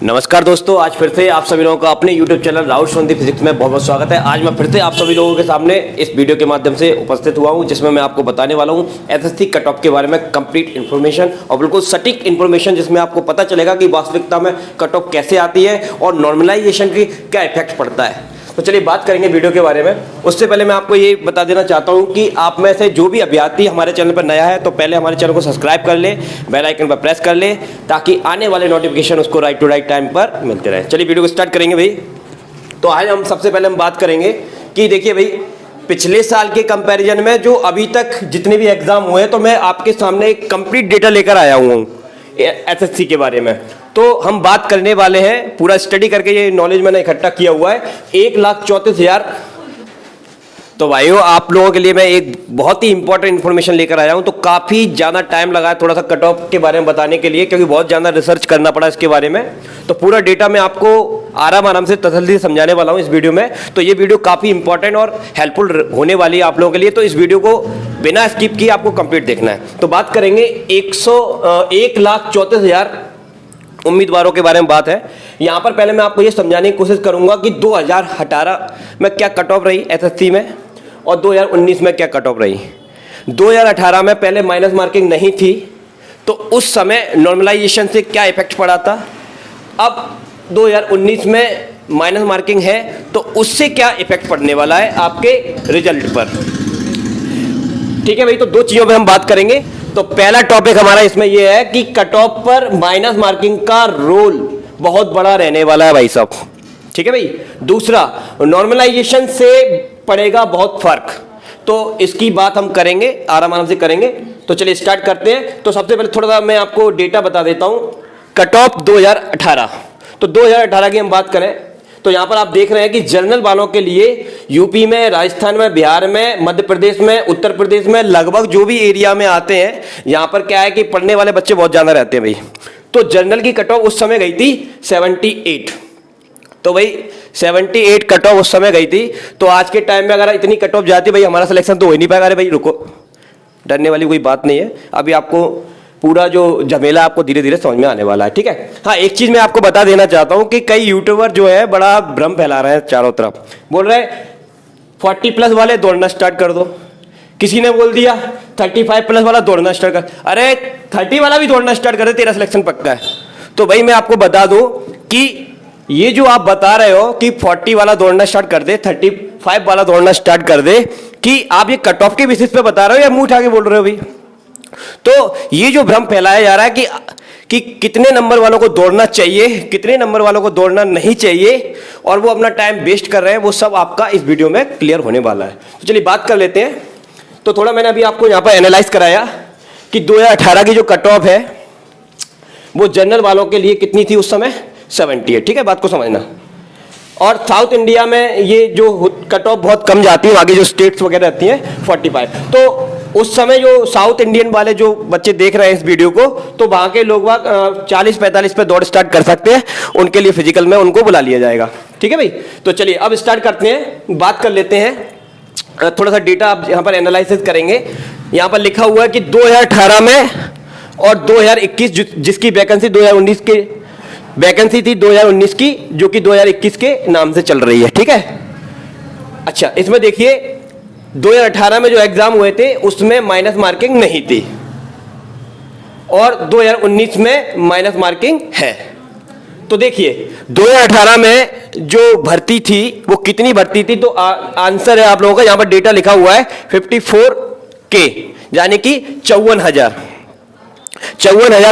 नमस्कार दोस्तों, आज फिर से आप सभी लोगों का अपने YouTube channel Rahul Soni Physics में बहुत बहुत स्वागत है। आज मैं फिर से आप सभी लोगों के सामने इस वीडियो के माध्यम से उपस्थित हुआ हूं, जिसमें मैं आपको बताने वाला हूं एसएससी कट ऑफ के बारे में कंप्लीट इन्फॉर्मेशन और बिल्कुल सटीक इन्फॉर्मेशन, जिसमें आपको पता चलेगा कि वास्तविकता में कट ऑफ कैसे आती है और नॉर्मलाइजेशन की क्या इफेक्ट पड़ता है। तो चलिए बात करेंगे वीडियो के बारे में। उससे पहले मैं आपको ये बता देना चाहता हूँ कि आप में से जो भी अभ्यर्थी हमारे चैनल पर नया है तो पहले हमारे चैनल को सब्सक्राइब कर ले, बेल आइकन पर प्रेस कर ले, ताकि आने वाले नोटिफिकेशन उसको राइट टू राइट टाइम पर मिलते रहे। चलिए वीडियो को स्टार्ट करेंगे भाई। तो आज हम सबसे पहले हम बात करेंगे कि देखिए भाई, पिछले साल के कंपैरिजन में जो अभी तक जितने भी एग्जाम हुए हैं, तो मैं आपके सामने एक कंप्लीट डेटा लेकर आया हूँ एसएससी के बारे में। तो हम बात करने वाले हैं, पूरा स्टडी करके ये नॉलेज मैंने इकट्ठा किया हुआ है, 1,34,000। तो भाइयों, आप लोगों के लिए मैं एक बहुत ही इंपॉर्टेंट इन्फॉर्मेशन लेकर आया हूं। तो काफ़ी ज़्यादा टाइम लगा थोड़ा सा कट ऑफ के बारे में बताने के लिए, क्योंकि बहुत ज़्यादा रिसर्च करना पड़ा इसके बारे में। तो पूरा डेटा मैं आपको आराम से तसल्ली से समझाने वाला हूं इस वीडियो में। तो ये वीडियो काफ़ी इंपॉर्टेंट और हेल्पफुल होने वाली है आप लोगों के लिए। तो इस वीडियो को बिना स्किप किए आपको कंप्लीट देखना है। तो बात करेंगे 1,34,000 उम्मीदवारों के बारे में बात है। यहाँ पर पहले मैं आपको ये समझाने की कोशिश करूंगा कि 2018 में क्या कट ऑफ रही एसएससी में और 2019 में क्या कट ऑफ रही। 2018 में पहले माइनस मार्किंग नहीं थी, तो उस समय नॉर्मलाइजेशन से क्या इफेक्ट पड़ा था। अब 2019 में माइनस मार्किंग है, तो उससे क्या इफेक्ट पड़ने वाला है आपके रिजल्ट पर। ठीक है भाई, तो दो चीज़ों पे हम बात करेंगे। तो पहला टॉपिक हमारा इसमें यह है कि कट ऑफ पर माइनस मार्किंग का रोल बहुत बड़ा रहने वाला है भाई साहब। ठीक है भाई। दूसरा, नॉर्मलाइजेशन से पड़ेगा बहुत फर्क, तो इसकी बात हम करेंगे, आराम से करेंगे। तो चलिए स्टार्ट करते हैं। तो सबसे पहले थोड़ा सा मैं आपको डेटा बता देता हूं। कट ऑफ 2018, तो 2018 की हम बात करें तो यहां पर आप देख रहे हैं कि जनरल वालों के लिए यूपी में, राजस्थान में, बिहार में, मध्य प्रदेश में, उत्तर प्रदेश में, लगभग जो भी एरिया में आते हैं, यहां पर क्या है कि पढ़ने वाले बच्चे बहुत ज्यादा रहते हैं भाई। तो जनरल की कट ऑफ उस समय गई थी 78। तो भाई 78 कट ऑफ उस समय गई थी। तो आज के टाइम में अगर इतनी कट ऑफ जाती भाई, हमारा सिलेक्शन तो हो ही नहीं पाएगा। अरे भाई रुको, डरने वाली कोई बात नहीं है, अभी आपको पूरा जो झमेला आपको धीरे धीरे समझ में आने वाला है। ठीक है। हाँ, एक चीज मैं आपको बता देना चाहता हूं कि कई यूट्यूबर जो है बड़ा भ्रम फैला रहे हैं चारों तरफ। बोल रहे 40+ वाले दौड़ना स्टार्ट कर दो, किसी ने बोल दिया 35+ वाला दौड़ना स्टार्ट कर। अरे 30 वाला भी दौड़ना स्टार्ट कर दे, तेरा सिलेक्शन पक्का है। तो भाई मैं आपको बता दूं कि ये जो आप बता रहे हो कि 40 वाला दौड़ना स्टार्ट कर दे, 35 वाला दौड़ना स्टार्ट कर दे, कि आप ये कट ऑफ के बेसिस पे बता रहे हो या मुंह उठा के बोल रहे हो भाई। तो ये जो भ्रम फैलाया जा रहा है कि कितने नंबर वालों को दौड़ना चाहिए, कितने नंबर वालों को दौड़ना नहीं चाहिए, और वो अपना टाइम वेस्ट कर रहे हैं, वो सब आपका इस वीडियो में क्लियर होने वाला है। तो चलिए बात कर लेते हैं। तो थोड़ा मैंने अभी आपको यहाँ पर एनालाइज कराया कि 2018 की जो कट ऑफ है वो जनरल वालों के लिए कितनी थी उस समय, 78। ठीक है, बात को समझना। और साउथ इंडिया में ये जो कट ऑफ बहुत कम जाती है, आगे जो स्टेट्स वगैरह रहती हैं 45। तो उस समय जो साउथ इंडियन वाले जो बच्चे देख रहे हैं इस वीडियो को, तो वहां के लोग 40-45 पे दौड़ स्टार्ट कर सकते हैं, उनके लिए फिजिकल में उनको बुला लिया जाएगा। ठीक है भाई। तो चलिए अब स्टार्ट करते हैं, बात कर लेते हैं। थोड़ा सा डेटा आप यहाँ पर एनालिसिस करेंगे। यहाँ पर लिखा हुआ है कि 2018 में और 2021 जिसकी वैकेंसी 2019 के वैकेंसी थी 2019 की, जो कि 2021 के नाम से चल रही है। ठीक है। अच्छा, इसमें देखिए 2018 में जो एग्जाम हुए थे उसमें माइनस मार्किंग नहीं थी, और 2019 में माइनस मार्किंग है। तो देखिए 2018 में जो भर्ती थी वो कितनी भर्ती थी, तो आंसर है आप लोगों का, यहां पर डेटा लिखा हुआ है 54K, यानी कि 54,000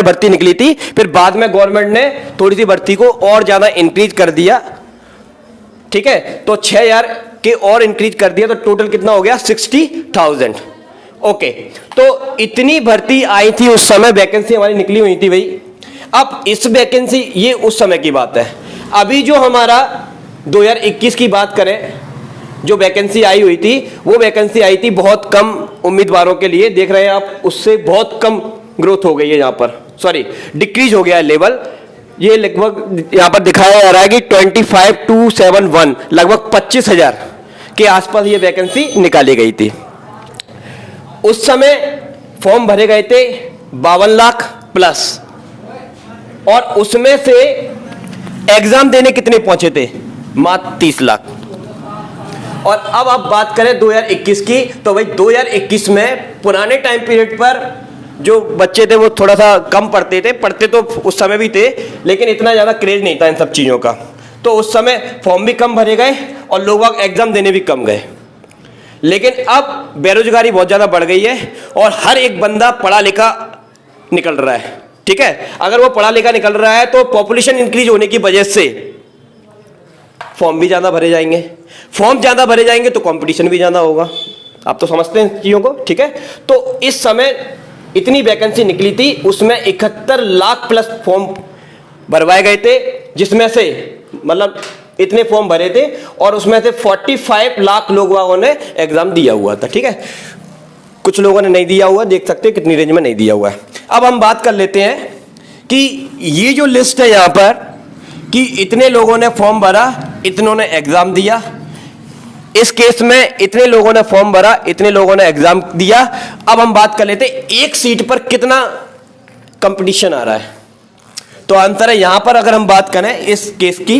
भर्ती निकली थी। फिर बाद में गवर्नमेंट ने थोड़ी सी भर्ती को और ज्यादा इंक्रीज कर दिया। ठीक है, तो 6,000 के और इंक्रीज कर दिया, तो टोटल कितना हो गया 60,000। ओके, तो इतनी भर्ती आई थी उस समय, वैकेंसी हमारी निकली हुई थी भाई। अब इस वैकेंसी, ये उस समय की बात है। अभी जो हमारा 2021 की बात करें, जो वैकेंसी आई हुई थी वो वैकेंसी आई थी बहुत कम उम्मीदवारों के लिए। देख रहे हैं आप, उससे बहुत कम ग्रोथ हो गई है, यहाँ पर सॉरी डिक्रीज हो गया है लेवल। ये लगभग यहाँ पर दिखाया जा रहा है कि 25,271, लगभग 25,000 के आसपास ये वैकेंसी निकाली गई थी। उस समय फॉर्म भरे गए थे 52 लाख प्लस, और उसमें से एग्जाम देने कितने पहुंचे थे? मात्र 30 लाख। और अब आप बात करें 2021 की, तो भाई 2021 में पुराने टाइम पीरियड पर जो बच्चे थे वो थोड़ा सा कम पढ़ते तो उस समय भी थे, लेकिन इतना ज़्यादा क्रेज नहीं था इन सब चीज़ों का। तो उस समय फॉर्म भी कम भरे गए और लोग एग्जाम देने भी कम गए। लेकिन अब बेरोजगारी बहुत ज़्यादा बढ़ गई है और हर एक बंदा पढ़ा लिखा निकल रहा है, ठीक है। अगर वो पढ़ा लिखा निकल रहा है तो पॉपुलेशन इंक्रीज होने की वजह से फॉर्म भी ज़्यादा भरे जाएंगे, फॉर्म ज़्यादा भरे जाएंगे तो कंपटीशन भी ज़्यादा होगा। आप तो समझते हैं चीज़ों को, ठीक है। तो इस समय इतनी वैकेंसी निकली थी, उसमें 71 लाख प्लस फॉर्म भरवाए गए थे, जिसमें से मतलब इतने फॉर्म भरे थे और उसमें से 45 लाख लोगों ने एग्जाम दिया हुआ था, ठीक है। कुछ लोगों ने नहीं दिया हुआ, देख सकते हैं कितनी रेंज में नहीं दिया हुआ है। अब हम बात कर लेते हैं कि ये जो लिस्ट है यहाँ पर कि इतने लोगों ने फॉर्म भरा, इतनों ने एग्जाम दिया। इस केस में इतने लोगों ने फॉर्म भरा, इतने लोगों ने एग्जाम दिया। अब हम बात कर लेते हैं एक सीट पर कितना कंपटीशन आ रहा है। तो आंसर है यहां पर, अगर हम बात करें इस केस की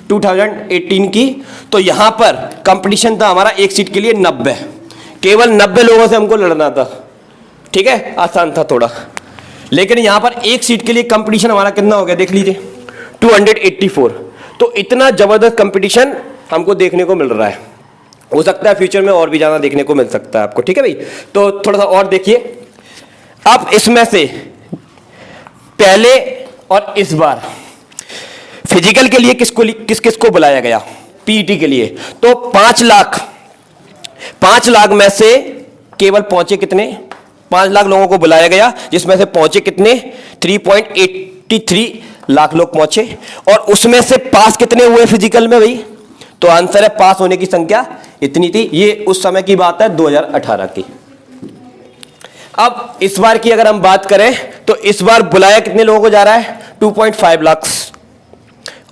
2018 की, तो यहां पर कंपटीशन था हमारा एक सीट के लिए 90, केवल 90 लोगों से हमको लड़ना था, ठीक है। आसान था थोड़ा, लेकिन यहां पर एक सीट के लिए कंपटीशन हमारा कितना हो गया देख लीजिए, 284। तो इतना जबरदस्त कंपटीशन हमको देखने को मिल रहा है। हो सकता है फ्यूचर में और भी ज्यादा देखने को मिल सकता है आपको, ठीक है भाई। तो थोड़ा सा और देखिए, अब इसमें से पहले और इस बार फिजिकल के लिए किस किस को बुलाया गया पीईटी के लिए, तो 5 लाख में से केवल पहुंचे कितने, 5 लाख लोगों को बुलाया गया, जिसमें से पहुंचे कितने 3.83 लाख लोग पहुंचे। और उसमें से पास कितने हुए फिजिकल में भाई, तो आंसर है पास होने की संख्या इतनी थी। ये उस समय की बात है 2018 की। अब इस बार की अगर हम बात करें तो इस बार बुलाया कितने लोगों को जा रहा है, 2.5 लाख।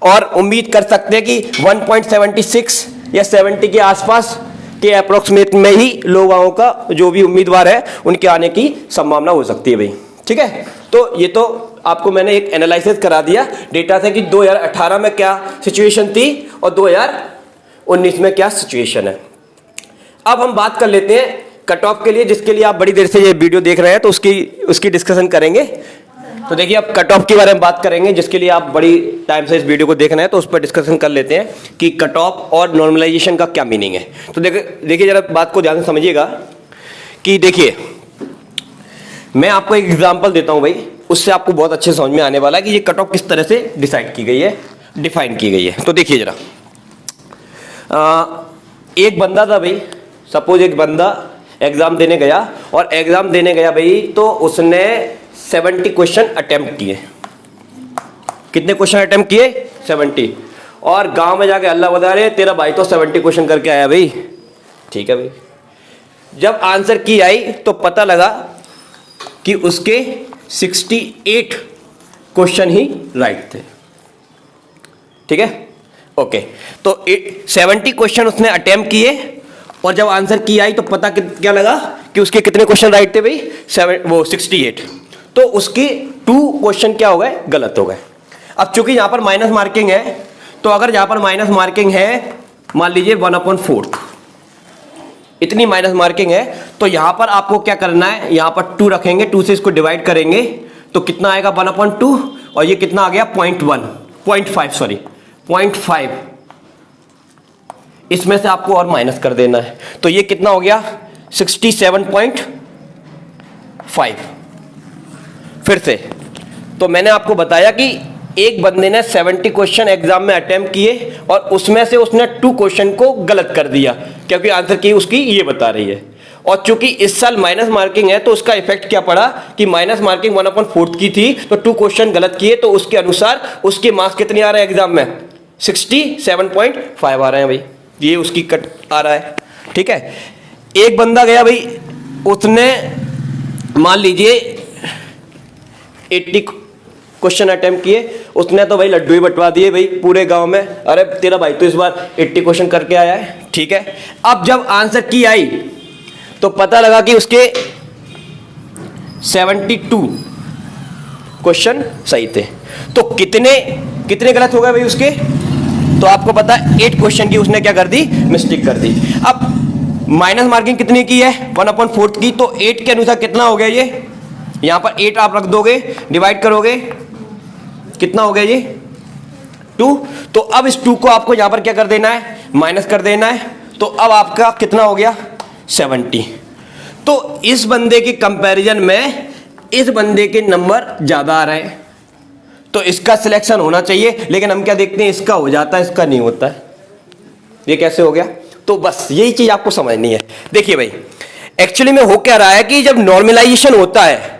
और उम्मीद कर सकते हैं कि 1.76 या 70 के आसपास के अप्रोक्सीमेट में ही लोगों का जो भी उम्मीदवार है उनके आने की संभावना हो सकती है भाई, ठीक है। तो ये तो आपको मैंने एक एनालिसिस करा दिया डेटा से कि 2018 में क्या सिचुएशन थी और 2019 में क्या सिचुएशन है। अब हम बात कर लेते हैं कट ऑफ के लिए, जिसके लिए आप बड़ी देर से ये वीडियो देख रहे हैं, तो उसकी डिस्कशन करेंगे। तो देखिए अब कट ऑफ के बारे में बात करेंगे, जिसके लिए आप बड़ी टाइम से इस वीडियो को देख रहे हैं, तो उस पर डिस्कशन कर लेते हैं कि कट ऑफ और नॉर्मलाइजेशन का क्या मीनिंग है। तो देखिए जरा बात को ध्यान से समझिएगा कि देखिए मैं आपको एक एग्जांपल देता हूं भाई, उससे आपको बहुत अच्छे समझ में आने वाला है कि ये कट ऑफ किस तरह से डिसाइड की गई है, डिफाइन की गई है। तो देखिए जरा, एक बंदा था भाई, सपोज एक बंदा एग्जाम देने गया और एग्जाम देने गया भाई, तो उसने 70 क्वेश्चन अटेम्प्ट किए। कितने क्वेश्चन अटेम्प्ट किए, 70। और गांव में जाके अल्लाह बता रहे तेरा भाई तो 70 क्वेश्चन करके आया भाई, ठीक है भाई। जब आंसर की आई तो पता लगा कि उसके 68 क्वेश्चन ही राइट थे, ठीक है, ओके। तो 70 क्वेश्चन उसने अटेम्प्ट किए और जब आंसर की आई तो पता क्या लगा कि उसके कितने क्वेश्चन राइट थे भाई, 68। तो उसके 2 क्वेश्चन क्या हो गए, गलत हो गए। अब चूंकि यहां पर माइनस मार्किंग है, तो अगर यहां पर माइनस मार्किंग है, मान लीजिए 1/4 इतनी माइनस मार्किंग है, तो यहां पर आपको क्या करना है, यहां पर 2 रखेंगे, 2 से इसको डिवाइड करेंगे तो कितना आएगा 1/2, और ये कितना आ गया 0.5, इसमें से आपको और माइनस कर देना है, तो ये कितना हो गया 67.5। फिर से तो मैंने आपको बताया कि एक बंदे ने 70 क्वेश्चन एग्जाम में अटेम्प्ट किए और उसमें से उसने 2 क्वेश्चन को गलत कर दिया, क्योंकि आंसर की उसकी ये बता रही है। और चूंकि इस साल माइनस मार्किंग है, तो उसका इफेक्ट क्या पड़ा कि माइनस मार्किंग 1/4 की थी, तो 2 क्वेश्चन गलत किए, तो उसके अनुसार उसके मार्क्स कितने आ रहे हैं एग्जाम में, 67.5 आ रहे हैं भाई, ये उसकी कट आ रहा है, ठीक है। एक बंदा गया भाई, उसने मान लीजिए 80 क्वेश्चन अटेम्प्ट किए, उसने तो भाई लड्डू ही बंटवा दिए भाई पूरे गांव में, अरे तेरा भाई तो इस बार 80 क्वेश्चन करके आया है, ठीक है। अब जब आंसर की आई तो पता लगा कि उसके 72 क्वेश्चन सही थे। तो कितने कितने गलत हो गए भाई उसके, तो आपको पता है 8 क्वेश्चन की उसने क्या कर दी, मिस्टेक कर दी। अब माइनस मार्किंग कितने की है, 1/4 की, तो 8 के अनुसार कितना हो गया ये, यहां पर 8 आप रख दोगे, डिवाइड करोगे, कितना हो गया ये 2। तो अब इस 2 को आपको यहां पर क्या कर देना है, माइनस कर देना है। तो अब आपका कितना हो गया 70। तो इस बंदे के कंपैरिजन में इस बंदे के नंबर ज्यादा आ रहे हैं, तो इसका सिलेक्शन होना चाहिए। लेकिन हम क्या देखते हैं, इसका हो जाता है, इसका नहीं होता है। ये कैसे हो गया, तो बस यही चीज आपको समझनी है। देखिए भाई, एक्चुअली में हो क्या रहा है कि जब नॉर्मलाइजेशन होता है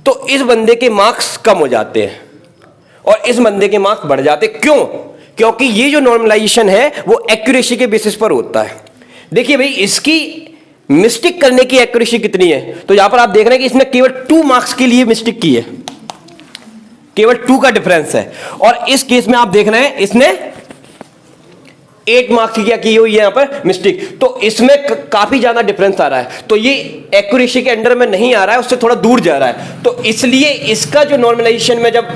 तो इस बंदे के मार्क्स कम हो जाते हैं और इस बंदे के मार्क्स बढ़ जाते हैं। क्यों, क्योंकि ये जो नॉर्मलाइजेशन है वो एक्यूरेसी के बेसिस पर होता है। देखिए भाई, इसकी मिस्टेक करने की एक्यूरेसी कितनी है, तो यहां पर आप देख रहे हैं कि इसने केवल 2 मार्क्स के लिए मिस्टेक की है, केवल 2 का डिफरेंस है। और इस केस में आप देख रहे हैं इसने 8 मार्क्स की क्या की हुई है यहां पर मिस्टेक, तो इसमें काफी ज्यादा डिफरेंस आ रहा है। तो ये एक्यूरेसी के अंडर में नहीं आ रहा है, उससे थोड़ा दूर जा रहा है। तो इसलिए इसका जो नॉर्मलाइजेशन में जब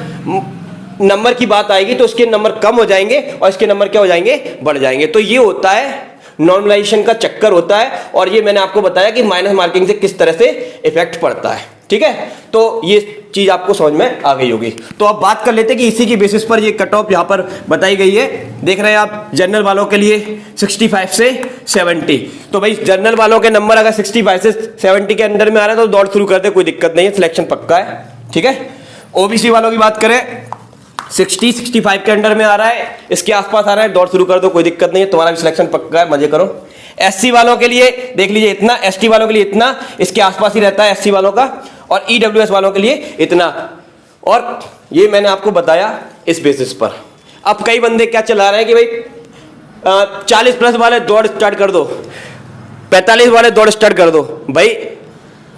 नंबर की बात आएगी तो इसके नंबर कम हो जाएंगे और इसके नंबर क्या हो जाएंगे, बढ़ जाएंगे। तो ये होता है नॉर्मलाइजेशन का चक्कर होता है। और ये मैंने आपको बताया कि माइनस मार्किंग से किस तरह से इफेक्ट पड़ता है, ठीक है। तो ये चीज आपको समझ में आ गई होगी। तो अब बात कर लेते हैं कि इसी की बेसिस पर ये कट ऑफ यहां पर बताई गई है। देख रहे हैं आप, जनरल वालों के लिए 65 से 70। तो भाई जनरल वालों के नंबर अगर 65 से 70 के अंदर में आ रहे हैं तो दौड़ शुरू करते, कोई दिक्कत नहीं है, सिलेक्शन पक्का है, ठीक है। ओबीसी वालों की बात करें, 60-65 के अंडर में आ रहा है, इसके आसपास आ रहा है, दौड़ शुरू कर दो, कोई दिक्कत नहीं है, तुम्हारा भी सिलेक्शन पक्का है, मजे करो। एससी वालों के लिए देख लीजिए इतना, एसटी वालों के लिए इतना, इसके आसपास ही रहता है एससी वालों का, और ईडब्ल्यूएस वालों के लिए इतना। और ये मैंने आपको बताया इस बेसिस पर। अब कई बंदे क्या चला रहे हैं कि भाई 40+ वाले दौड़ स्टार्ट कर दो, 45 वाले दौड़ स्टार्ट कर दो। भाई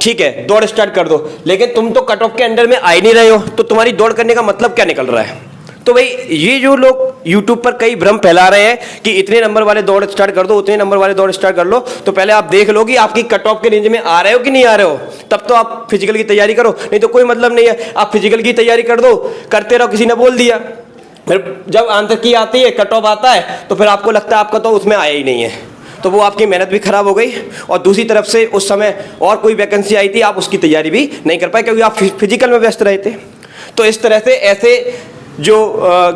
ठीक है, दौड़ स्टार्ट कर दो, लेकिन तुम तो कट ऑफ के अंडर में आ ही नहीं रहे हो, तो तुम्हारी दौड़ करने का मतलब क्या निकल रहा है। तो भाई ये जो लोग YouTube पर कई भ्रम फैला रहे हैं कि इतने नंबर वाले दौड़ स्टार्ट कर दो, उतने नंबर वाले दौड़ स्टार्ट कर लो, तो पहले आप देख लो कि आपकी कट ऑफ के रेंज में आ रहे हो कि नहीं आ रहे हो, तब तो आप फिजिकल की तैयारी करो, नहीं तो कोई मतलब नहीं है। आप फिजिकल की तैयारी कर दो, करते रहो, किसी ने बोल दिया, फिर जब आंसर की आती है, कट ऑफ आता है, तो फिर आपको लगता है आपका तो उसमें आया ही नहीं है, तो वो आपकी मेहनत भी खराब हो गई। और दूसरी तरफ से उस समय और कोई वैकेंसी आई थी, आप उसकी तैयारी भी नहीं कर पाए क्योंकि आप फिजिकल में व्यस्त रहे थे। तो इस तरह से ऐसे जो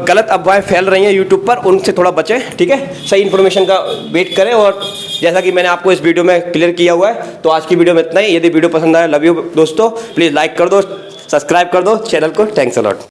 गलत अफवाहें फैल रही हैं यूट्यूब पर, उनसे थोड़ा बचें, ठीक है। सही इन्फॉर्मेशन का वेट करें। और जैसा कि मैंने आपको इस वीडियो में क्लियर किया हुआ है, तो आज की वीडियो में इतना ही। यदि वीडियो पसंद आया, लव यू दोस्तों, प्लीज़ लाइक कर दो, सब्सक्राइब कर दो चैनल को। Thanks a lot.